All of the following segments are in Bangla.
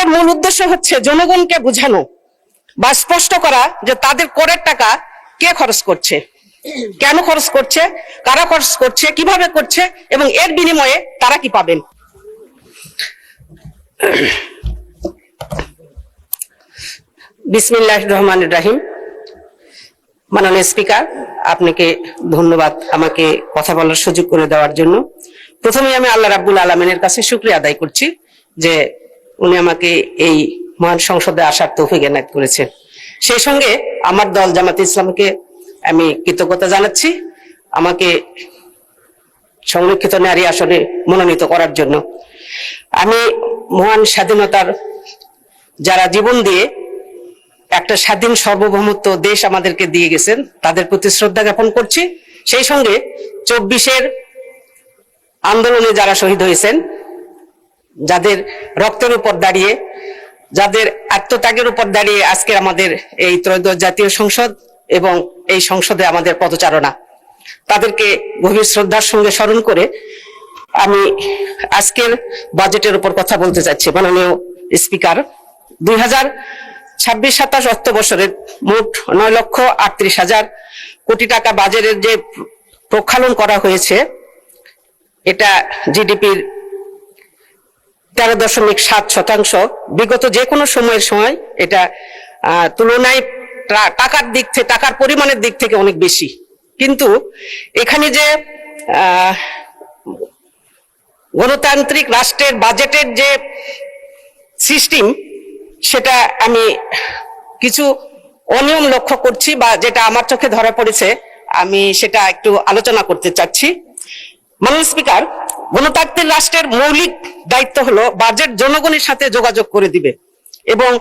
বাজেটের মূল উদ্দেশ্য হচ্ছে জনগণকে বোঝানো বা স্পষ্ট করা যে তাদের করের টাকা কে খরচ করছে, কেন খরচ করছে, কারা খরচ করছে, কিভাবে করছে এবং এর বিনিময়ে তারা কি পাবেন। বিসমিল্লাহির রহমানির রহিম। মাননীয় স্পিকার, আপনাকে ধন্যবাদ আমাকে কথা বলার সুযোগ করে দেওয়ার জন্য। প্রথমে আমি আল্লাহ রাব্বুল আলামিনের কাছে শুকরিয়া আদায় করছি যে উনি আমাকে এই মহান সংসদে আসার তৌফিক এনায়েত করেছেন। সেই সঙ্গে আমার দল জামাতে ইসলামকে আমি কৃতজ্ঞতা জানাচ্ছি আমাকে সংরক্ষিত নারী আসনে মনোনীত করার জন্য। আমি মহান স্বাধীনতার যারা জীবন দিয়ে একটা স্বাধীন সার্বভৌমত্ব দেশ আমাদেরকে দিয়ে গেছেন তাদের প্রতি শ্রদ্ধা জ্ঞাপন করছি। সেই সঙ্গে 24-এর আন্দোলনে যারা শহীদ হয়েছেন, যাদের রক্তের উপর দাঁড়িয়ে, যাদের আত্মত্যাগের উপর দাঁড়িয়ে আজকে আমাদের এই ত্রয়োদশ জাতীয় সংসদ এবং এই সংসদে আমাদের পদচারণা, তাদেরকে গভীর শ্রদ্ধার সঙ্গে স্মরণ করে আমি আজকের বাজেটের উপর কথা বলতে চাচ্ছি। মাননীয় স্পিকার, 2026-27 অর্থ বছরের মোট 9,38,000 কোটি টাকা বাজেটের যে প্রক্ষালন করা হয়েছে, এটা জিডিপির 13.7%। বিগত যে কোনো সময়ের সময় এটা তুলনায় টাকার দিক থেকে, টাকার পরিমাণের দিক থেকে অনেক বেশি। কিন্তু এখানে যে গণতান্ত্রিক রাষ্ট্রের বাজেটের যে সিস্টেম, সেটা আমি কিছু অনিয়ম লক্ষ্য করছি বা যেটা আমার চোখে ধরা পড়েছে, আমি সেটা একটু আলোচনা করতে চাচ্ছি। মাননীয় স্পিকার, গণতান্ত্রিক রাষ্ট্রের মৌলিক দায়িত্ব হলো বাজেট জনগণের সাথে যোগাযোগ করে দিবে এবং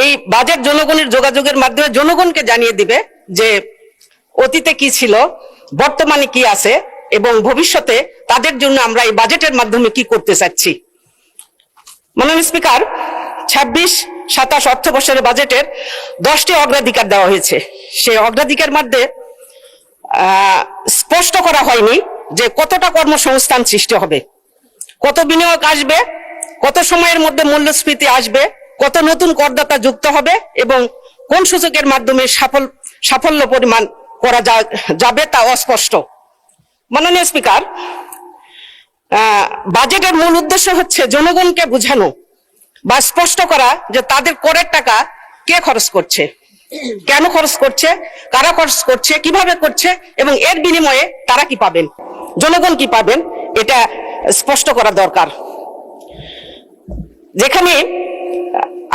এই বাজেট জনগণের যোগাযোগের মাধ্যমে জনগণকে জানিয়ে দিবে যে অতীতে কি ছিল, বর্তমানে কি আছে এবং ভবিষ্যতে তাদের জন্য আমরা এই বাজেটের মাধ্যমে কি করতে চাচ্ছি। মাননীয় স্পিকার, 26-27 অর্থ বছরের বাজেটের 10টি অগ্রাধিকার দেওয়া হয়েছে। সেই অগ্রাধিকার মধ্যে স্পষ্ট করা হয়নি যে কতটা কর্মসংস্থান সৃষ্টি হবে, কত বিনিয়োগ আসবে, কত সময়ের মধ্যে মূল্যস্ফীতি আসবে, কত নতুন করদাতা যুক্ত হবে এবং কোন সূচকের মাধ্যমে সাফল্য পরিমাণ করা যাবে তা অস্পষ্ট। মাননীয় স্পিকার, বাজেটের মূল উদ্দেশ্য হচ্ছে জনগণকে বোঝানো বা স্পষ্ট করা যে তাদের করের টাকা কে খরচ করছে, কেন খরচ করছে, কারা খরচ করছে, কিভাবে করছে এবং এর বিনিময়ে তারা কি পাবেন, জনগণ কি পাবেন, এটা স্পষ্ট করা দরকার। যেখানে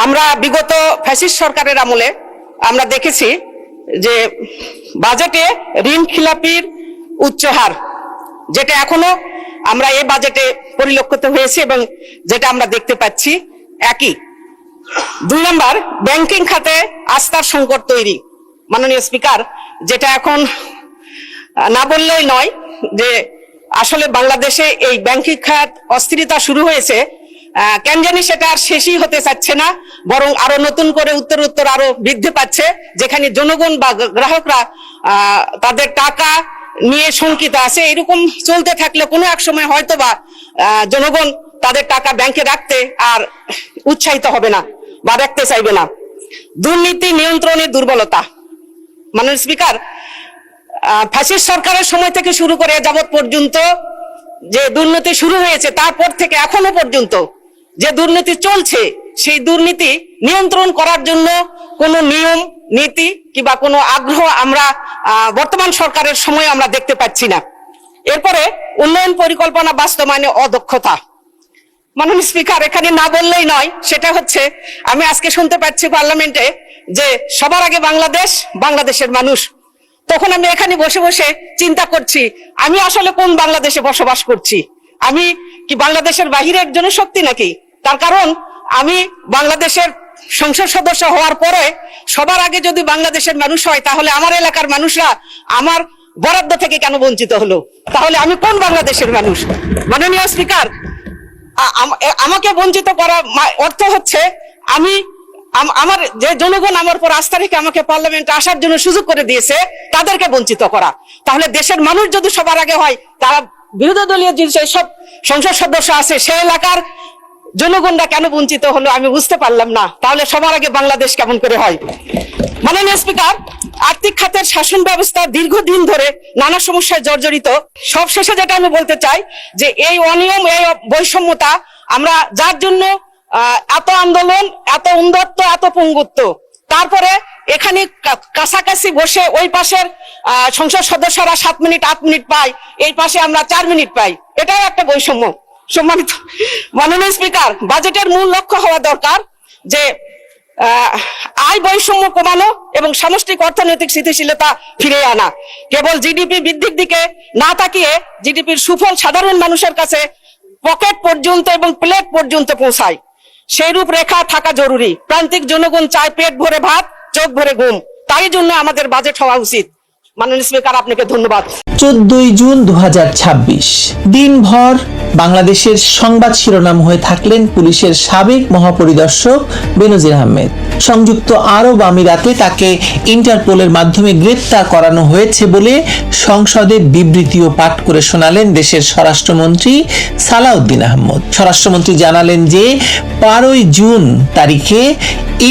আমরা বিগত ফ্যাসিস্ট সরকারের আমলে আমরা দেখেছি যে বাজেটে ঋণ খিলাপির উচ্চ হার, যেটা এখনো আমরা এই বাজেটে পরিলক্ষিত হয়েছে এবং যেটা আমরা দেখতে পাচ্ছি একই। 2 নম্বর, ব্যাংকিং খাতে আস্থার সংকট তৈরি। মাননীয় স্পিকার, যেটা এখন না বললেই নয় যে আসলে বাংলাদেশে এই ব্যাংকিং খাত অস্থিরতা শুরু হয়েছে, কেন জানি সেটা আর শেষই হতে চাচ্ছে না, বরং আরো নতুন করে উত্তর আরো বৃদ্ধি পাচ্ছে, যেখানে জনগণ বা গ্রাহকরা তাদের টাকা নিয়ে শঙ্কিত আছে। এরকম চলতে থাকলে কোনো এক সময় হয়তো বা জনগণ তাদের টাকা ব্যাংকে রাখতে আর উৎসাহিত হবে না বা রাখতে চাইবে না। দুর্নীতি নিয়ন্ত্রণের দুর্বলতা। মাননীয় স্পিকার, ফ্যাসিস্ট সরকারের সময় থেকে শুরু করে যাবৎ পর্যন্ত যে দুর্নীতি শুরু হয়েছে, তারপর থেকে এখনো পর্যন্ত যে দুর্নীতি চলছে, সেই দুর্নীতি নিয়ন্ত্রণ করার জন্য কোনো নিয়ম নীতি কিংবা কোনো আগ্রহ আমরা বর্তমান সরকারের সময় আমরা দেখতে পাচ্ছি না। এরপরে উন্নয়ন পরিকল্পনা বাস্তবায়নে অদক্ষতা। মাননীয় স্পিকার, এখানে না বললেই নয়, সেটা হচ্ছে আমি আজকে শুনতে পাচ্ছি পার্লামেন্টে যে সবার আগে বাংলাদেশ, বাংলাদেশের মানুষ। তখন আমি এখানে বসে বসে চিন্তা করছি আমি আসলে কোন বাংলাদেশে বসবাস করছি, আমি কি বাংলাদেশের বাহিরের জনশক্তি নাকি? তার কারণ আমি বাংলাদেশের সংসদ সদস্য হওয়ার পরে সবার আগে যদি বাংলাদেশের মানুষ হয়, তাহলে আমার এলাকার মানুষরা আমার বরাদ্দ থেকে কেন বঞ্চিত হলো? তাহলে আমি কোন বাংলাদেশের মানুষ? মাননীয় স্পিকার, আমাকে বঞ্চিত করা অর্থ হচ্ছে আমি আমার যে জনগণ আমার উপর আস্থা রেখে আমাকে পার্লামেন্টে আসার জন্য সুযোগ করে দিয়েছে, তাদেরকে বঞ্চিত করা। তাহলে দেশের মানুষ যদি সবার আগে হয়, তারা বিরোধী দলীয় যে সব সংসদ সদস্য আছে সে এলাকার জনগণরা কেন বঞ্চিত হলো আমি বুঝতে পারলাম না। তাহলে সবার আগে বাংলাদেশ কেমন করে হয়? মাননীয় স্পিকার, আর্থিক খাতের শাসন ব্যবস্থা দীর্ঘদিন ধরে নানা সমস্যায় জর্জরিত। সবশেষে যেটা আমি বলতে চাই যে এই অনিয়ম, এই বৈষম্যতা আমরা যার জন্য এত আন্দোলন, এত উন্মত্ত, এত পঙ্গুত্ব, তারপরে এখানে কাছাকাছি বসে ওই পাশের সংসদ সদস্যরা 7 মিনিট 8 মিনিট পায়, এই পাশে আমরা 4 মিনিট পাই, এটাও একটা বৈষম্য। সম্মানিত মাননীয় স্পিকার, বাজেটের মূল লক্ষ্য হওয়া দরকার যে আয় বৈষম্য কমানো এবং সামষ্টিক অর্থনৈতিক স্থিতিশীলতা ফিরিয়ে আনা। কেবল জিডিপি বৃদ্ধির দিকে না তাকিয়ে জিডিপির সুফল সাধারণ মানুষের কাছে পকেট পর্যন্ত এবং প্লেট পর্যন্ত পৌঁছায়, সেই রূপরেখা থাকা জরুরি। প্রান্তিক জনগণ চায় পেট ভরে ভাত, চোখ ভরে ঘুম। তাই জন্য আমাদের বাজেট হওয়া উচিত। মাননীয় স্পিকার, আপনাকে ধন্যবাদ। 14 জুন 2026 দিনভর বাংলাদেশের সংবাদ শিরোনাম হয়ে থাকলেন পুলিশের সাবেক মহাপরিদর্শক বেনজির আহমেদ। সংযুক্ত আরব আমিরাতে তাকে ইন্টারপোলের মাধ্যমে গ্রেপ্তার করানো হয়েছে বলে সংসদে বিবৃতিও পাঠ করে শোনালেন দেশের স্বরাষ্ট্রমন্ত্রী সালাউদ্দিন আহমেদ। স্বরাষ্ট্রমন্ত্রী জানালেন যে 12 জুন তারিখে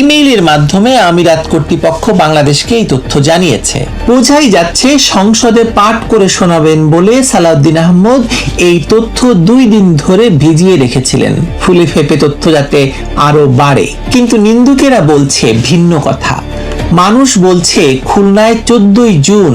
ইমেইলের মাধ্যমে আমিরাত কর্তৃপক্ষ বাংলাদেশকে এই তথ্য জানিয়েছে। বোঝাই যাচ্ছে সংসদে পাঠ করে শোনাবেন বলে সালাউদ্দিন আহমেদ এই তথ্য 2 দিন ধরে ভিজিয়ে রেখেছিলেন, ফুলে ফেপে তথ্য যাতে আরো বাড়ে। কিন্তু নিন্দুকেরা বলছে ভিন্ন কথা। মানুষ বলছে খুলনায় 14 জুন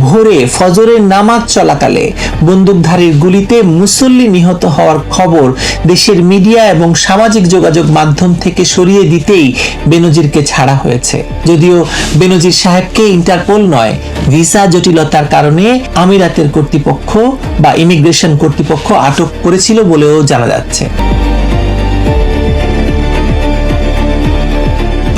ভোরে ফজরের নামাজ চলাকালে বন্দুকধারীর গুলিতে মুসল্লি নিহত হওয়ার খবর দেশের মিডিয়া এবং সামাজিক যোগাযোগ মাধ্যম থেকে সরিয়ে দিতেই বেনজিরকে ছাড়া হয়েছে। যদিও বেনজির সাহেবকে ইন্টারপোল নয়, ভিসা জটিলতার কারণে আমিরাতের কর্তৃপক্ষ বা ইমিগ্রেশন কর্তৃপক্ষ আটক করেছিল বলেও জানা যাচ্ছে।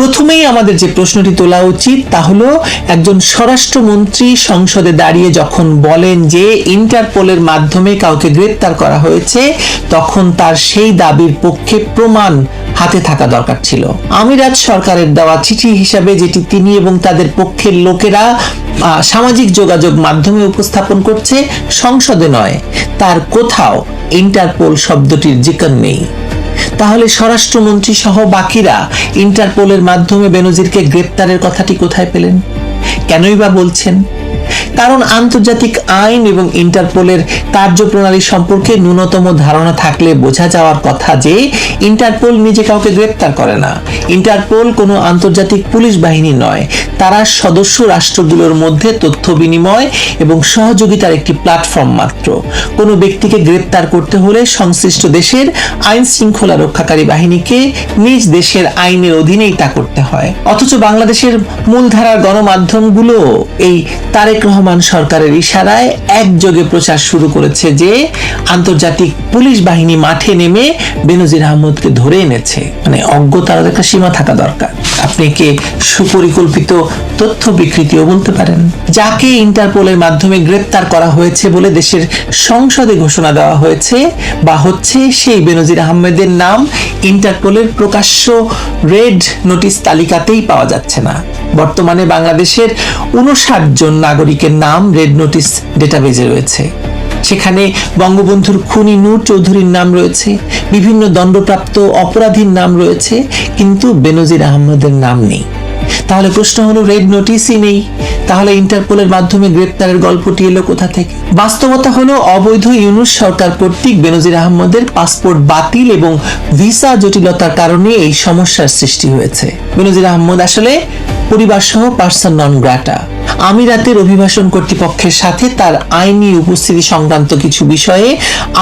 প্রথমেই আমাদের যে প্রশ্নটি তোলা উচিত তা হলো, একজন স্বরাষ্ট্রমন্ত্রী সংসদে দাঁড়িয়ে যখন বলেন যে ইন্টারপোলের মাধ্যমে কাউকে গ্রেপ্তার করা হয়েছে, তখন তার সেই দাবির পক্ষে প্রমাণ হাতে থাকা দরকার ছিল। আমিরাত সরকারের দেওয়া চিঠি হিসাবে যেটি তিনি এবং তাদের পক্ষের লোকেরা সামাজিক যোগাযোগ মাধ্যমে উপস্থাপন করছে, সংসদে নয়, তার কোথাও ইন্টারপোল শব্দটির জিকির নেই। তাহলে স্বরাষ্ট্রমন্ত্রী সহ বাকিরা ইন্টারপোলের মাধ্যমে বেনজিরকে গ্রেপ্তারের কথাটি কোথায় পেলেন? কেনই বা বলছেন? কারণ আন্তর্জাতিক আইন এবং ইন্টারপোলের কার্যপ্রণালী সম্পর্কে ন্যূনতম ধারণা থাকলে বোঝা যাওয়ার কথা যে ইন্টারপোল নিজে কাউকে গ্রেপ্তার করে না। ইন্টারপোল কোনো আন্তর্জাতিক পুলিশ বাহিনী নয়, তারা সদস্য রাষ্ট্রগুলোর মধ্যে তথ্য বিনিময় এবং সহযোগিতার একটি প্ল্যাটফর্ম মাত্র। কোনো ব্যক্তিকে গ্রেপ্তার করতে হলে সংশ্লিষ্ট দেশের আইন শৃঙ্খলা রক্ষাকারী বাহিনীকে নিজ দেশের আইনের অধীনেই তা করতে হয়। অথচ বাংলাদেশের মূলধারার গণমাধ্যমগুলো এই তারেক রহমান সরকারের ইশারায় একযোগে প্রচার শুরু করেছে যে আন্তর্জাতিক পুলিশ বাহিনী মাঠে নেমে বেনজির আহমেদকে ধরে এনেছে। মানে অজ্ঞতার একটা সীমা থাকা দরকার। আপনি কি সুপরিকল্পিত তথ্য বিকৃতিও বলতে পারেন। যাকে ইন্টারপোলের মাধ্যমে গ্রেপ্তার করা হয়েছে বলে দেশের সংসদে ঘোষণা দেওয়া হয়েছে বা হচ্ছে, সেই বেনজির আহমেদের নাম ইন্টারপোলের প্রকাশ্য রেড নোটিশ তালিকাতেই পাওয়া যাচ্ছে না। বর্তমানে বাংলাদেশের 59 জন নাগরিকের নাম রেড নোটিশ ডেটাবেজে রয়েছে। সেখানে বঙ্গবন্ধুর খুনি নূর চৌধুরীর নাম রয়েছে, বিভিন্ন দণ্ডপ্রাপ্ত অপরাধীর নাম রয়েছে, কিন্তু বেনজির আহমেদের নাম নেই। তাহলে প্রশ্ন হলো, রেড নোটিশই নেই, তাহলে ইন্টারপোলের মাধ্যমে গ্রেপ্তারের গল্পটি এলো কোথা থেকে? বাস্তবতা হলো, অবৈধ ইউনূস সরকার কর্তৃক বেনজির আহমেদের পাসপোর্ট বাতিল এবং ভিসা জটিলতার কারণে এই সমস্যার সৃষ্টি হয়েছে। বেনজির আহমেদ আসলে পরিবার সহ পার্সন নন গ্রাটা। আমিরাতের অভিবাসন কর্তৃপক্ষের সাথে তার আইনি উপস্থিতি সংক্রান্ত কিছু বিষয়ে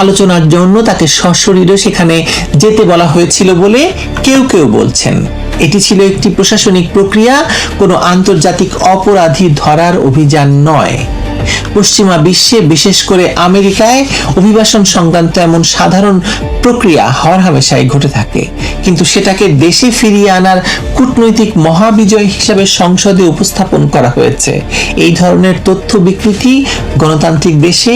আলোচনার জন্য তাকে সশরীরে সেখানে যেতে বলা হয়েছিল বলে কেউ কেউ বলছেন। এটি ছিল একটি প্রশাসনিক প্রক্রিয়া, কোনো আন্তর্জাতিক অপরাধী ধরার অভিযান নয়। পশ্চিমা বিশ্বে, বিশেষ করে আমেরিকায় অভিবাসন সংক্রান্ত এমন সাধারণ প্রক্রিয়া হরহামেশাই ঘটে থাকে, কিন্তু সেটাকে দেশে ফিরিয়ে আনার কূটনৈতিক মহাবিজয় হিসাবে সংসদে উপস্থাপন করা হয়েছে। এই ধরনের তথ্য বিকৃতি গণতান্ত্রিক দেশে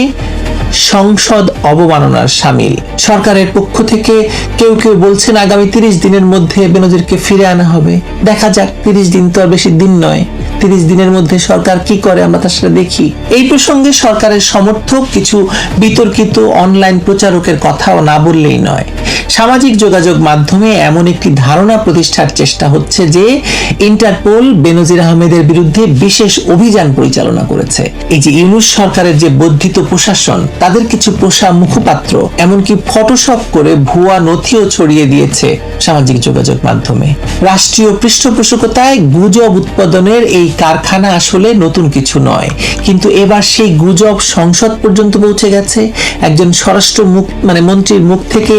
সংসদ অবমাননার শামিল। সরকারের পক্ষ থেকে কেউ কেউ বলছেন আগামী 30 দিনের মধ্যে বেনজিরকে ফিরে আনা হবে। দেখা যাক, 30 দিন তো আর বেশি দিন নয়। 30 দিনের মধ্যে সরকার কি করে আমরা তা সেটা দেখি। এই প্রসঙ্গে সরকারের সমর্থক কিছু বিতর্কিত অনলাইন প্রচারকের কথাও না বললেই নয়। সামাজিক যোগাযোগ মাধ্যমে এমন একটি ধারণা প্রতিষ্ঠার চেষ্টা হচ্ছে যে ইন্টারপোল বেনজির আহমেদের বিরুদ্ধে বিশেষ অভিযান পরিচালনা করেছে। এই যে ইউনূস সরকারের যে বর্ধিত প্রশাসন, তাদের কিছু পোষা মুখপাত্র এমনকি ফটোশপ করে ভুয়া নথিও ছড়িয়ে দিয়েছে সামাজিক যোগাযোগ মাধ্যমে। রাষ্ট্রীয় পৃষ্ঠপোষকতায় গুজব উৎপাদনের এই কারখানা আসলে নতুন কিছু নয়, কিন্তু এবার সেই গুজব সংসদ পর্যন্ত পৌঁছে গেছে। একজন স্বরাষ্ট্র মন্ত্রীর মুখ থেকে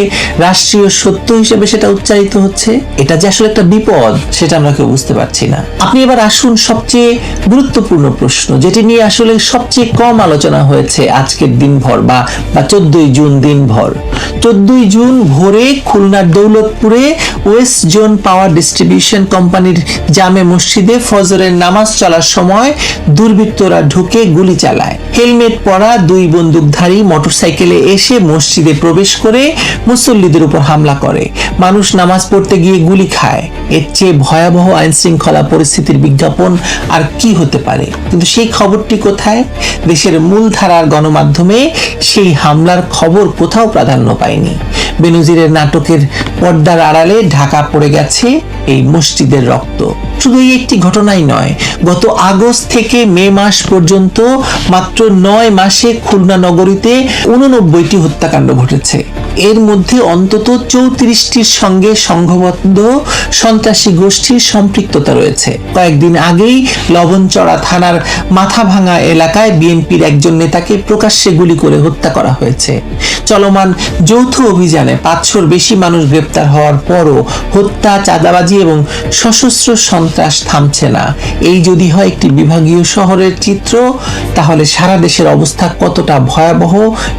রাষ্ট্রীয় সত্য হিসেবে সেটা উচ্চারিত হচ্ছে। এটা যে আসলে একটা বিপদ, সেটা আমরা কেউ বুঝতে পারছি না। আপনি এবার আসুন সবচেয়ে গুরুত্বপূর্ণ প্রশ্ন, যেটি নিয়ে আসলে সবচেয়ে কম আলোচনা হয়েছে আজকের দিনভর বা 14ই জুন দিনভর। 14ই জুন ভোরে খুলনার দৌলতপুরে ওয়েস্ট জোন পাওয়ার ডিস্ট্রিবিউশন কোম্পানির জামে মসজিদে ফজরের নামাজ চলার সময় দুর্বৃত্তরা ঢুকে গুলি চালায়। হেলমেট পরা দুই বন্দুকধারী মোটরসাইকেলে এসে মসজিদে প্রবেশ করে মুসল্লিদের উপর হামলা করে। মানুষ নামাজ পড়তে গিয়ে গুলি খায়। এর চেয়ে ভয়াবহ আইন শৃঙ্খলা পরিস্থিতির বিজ্ঞাপন আর কি হতে পারে? কিন্তু সেই খবরটি কোথায়? দেশের মূলধারার গণমাধ্যমে সেই হামলার খবর কোথাও প্রাধান্য পায়নি। বেনজিরের নাটকের পর্দার আড়ালে ঢাকা পড়ে গেছে এই মসজিদের রক্ত। শুধু এই একটি ঘটনাই নয়, গত আগস্ট থেকে মে মাস পর্যন্ত মাত্র 9 মাসে খুলনা নগরীতে 89টি হত্যাকাণ্ড ঘটেছে। এর মধ্যে অন্তত 34টির সঙ্গে সংঘবদ্ধ সন্ত্রাসী গোষ্ঠীর সম্পৃক্ততা রয়েছে। কয়েকদিন আগেই লবণচড়া থানার মাথাভাঙা এলাকায় বিএনপির একজন নেতাকে প্রকাশ্যে গুলি করে হত্যা করা হয়েছে। চলমান যৌথ অভিযানে 500-র বেশি মানুষ গ্রেপ্তার হওয়ার পরও হত্যা, চাঁদাবাজি এবং সশস্ত্র সন্ত্রাস থামছে না। এই যদি হয় একটি বিভাগীয় শহরের চিত্র, তাহলে সারা দেশের অবস্থা কতটা ভয়াবহ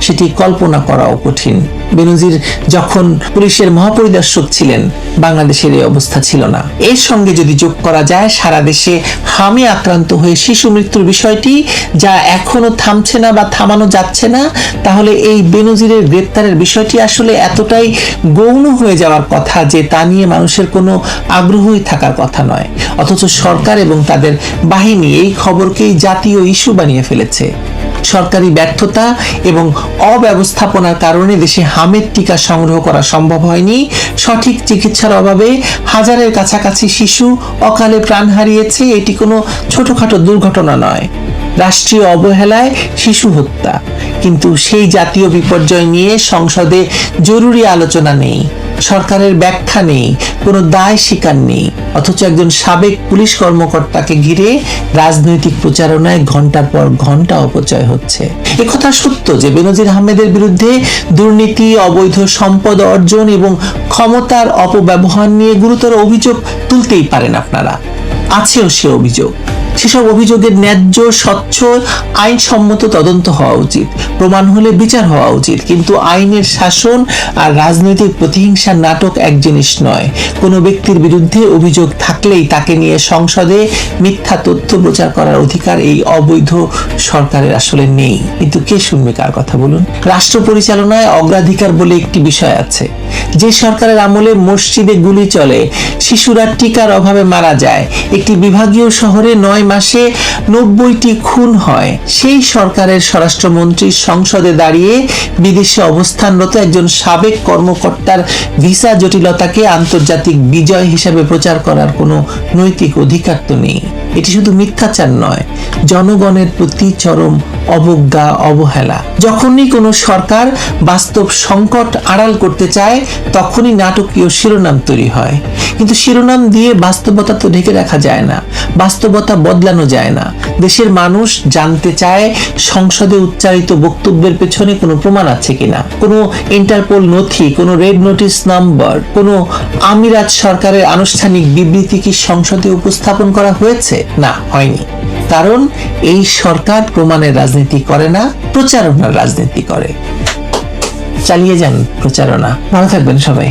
সেটি কল্পনা করাও কঠিন। বেনজির যখন পুলিশের মহাপরিদর্শক ছিলেন, বাংলাদেশের এই অবস্থা ছিল না। এর সঙ্গে যদি যোগ করা যায় সারা দেশে হামে আক্রান্ত হয়ে শিশু মৃত্যুর বিষয়টি, যা এখনো থামছে না বা থামানো যাচ্ছে না, তাহলে এই বেনজিরের গ্রেপ্তারের বিষয়টি আসলে এতটাই গৌণ হয়ে যাওয়ার কথা যে তা নিয়ে মানুষের কোনো আগ্রহই থাকার কথা নয়। অথচ সরকার এবং তাদের বাহিনী এই খবরকেই জাতীয় ইস্যু বানিয়ে ফেলেছে। সরকারি ব্যর্থতা এবং অব্যবস্থাপনার কারণে দেশে হামের টিকা সংগ্রহ করা সম্ভব হয়নি। সঠিক চিকিৎসার অভাবে হাজারের কাছাকাছি শিশু অকালে প্রাণ হারিয়েছে। এটি কোনো ছোটখাটো দুর্ঘটনা নয়, রাষ্ট্রীয় অবহেলায় শিশু হত্যা। কিন্তু সেই জাতীয় বিপর্যয় নিয়ে সংসদে জরুরি আলোচনা নেই, সরকারের ব্যাখ্যা নেই, কোনো দায় স্বীকার নেই। অথচ একজন সাবেক পুলিশ কর্মকর্তাকে ঘিরে রাজনৈতিক প্রচারণায় ঘন্টার পর ঘন্টা অপচয় হচ্ছে। একথা সত্য যে বেনজির আহমেদের বিরুদ্ধে দুর্নীতি, অবৈধ সম্পদ অর্জন এবং ক্ষমতার অপব্যবহার নিয়ে গুরুতর অভিযোগ তুলতেই পারেন আপনারা। আছেও সে অভিযোগ। সেসব অভিযোগের ন্যায্য, স্বচ্ছ, আইনসম্মত তদন্ত হওয়া উচিত, প্রমাণ হলে বিচার হওয়া উচিত। কিন্তু আইনের শাসন আর রাজনৈতিক প্রতিহিংসার নাটক এক জিনিস নয়। কোনো ব্যক্তির বিরুদ্ধে অভিযোগ থাকলেই তাকে নিয়ে সংসদে মিথ্যা তথ্য প্রচার করার অধিকার এই অবৈধ সরকারের আসলে নেই। কিন্তু কে শুনবে কার কথা বলুন? রাষ্ট্র পরিচালনায় অগ্রাধিকার বলে একটি বিষয় আছে। যে সরকারের আমলে মসজিদে গুলি চলে, শিশুরা টিকার অভাবে মারা যায়, একটি বিভাগীয় শহরে 9 মাসে 90টি খুন হয়, সেই সরকারের স্বরাষ্ট্রমন্ত্রী সংসদে দাঁড়িয়ে বিদেশে অবস্থানরত একজন সাবেক কর্মকর্তার ভিসা জটিলতাকে আন্তর্জাতিক বিজয় হিসেবে প্রচার করার কোনো নৈতিক অধিকার তো নেই। এটি শুধু মিথ্যাচার নয়, জনগণের প্রতি চরম অবজ্ঞা, অবহেলা। যখনই কোনো সরকার বাস্তব সংকট আড়াল করতে চায়, তখনই নাটকীয় শিরোনাম তৈরি হয়। কিন্তু শিরোনাম দিয়ে বাস্তবতা তো ঢেকে রাখা যায় না, বাস্তবতা বদলানো যায় না। দেশের মানুষ জানতে চায় সংসদে উচ্চারিত বক্তব্যের পেছনে কোনো প্রমাণ আছে কিনা, কোনো ইন্টারপোল নথি, কোনো রেড নোটিশ নাম্বার, কোনো আমিরাত সরকারের আনুষ্ঠানিক বিবৃতি কি সংসদে উপস্থাপন করা হয়েছে? না, হয়নি। কারণ এই সরকার প্রমাণের রাজনীতি করে না, প্রচারণার রাজনীতি করে। চালিয়ে যান প্রচারণা। ভালো থাকবেন সবাই।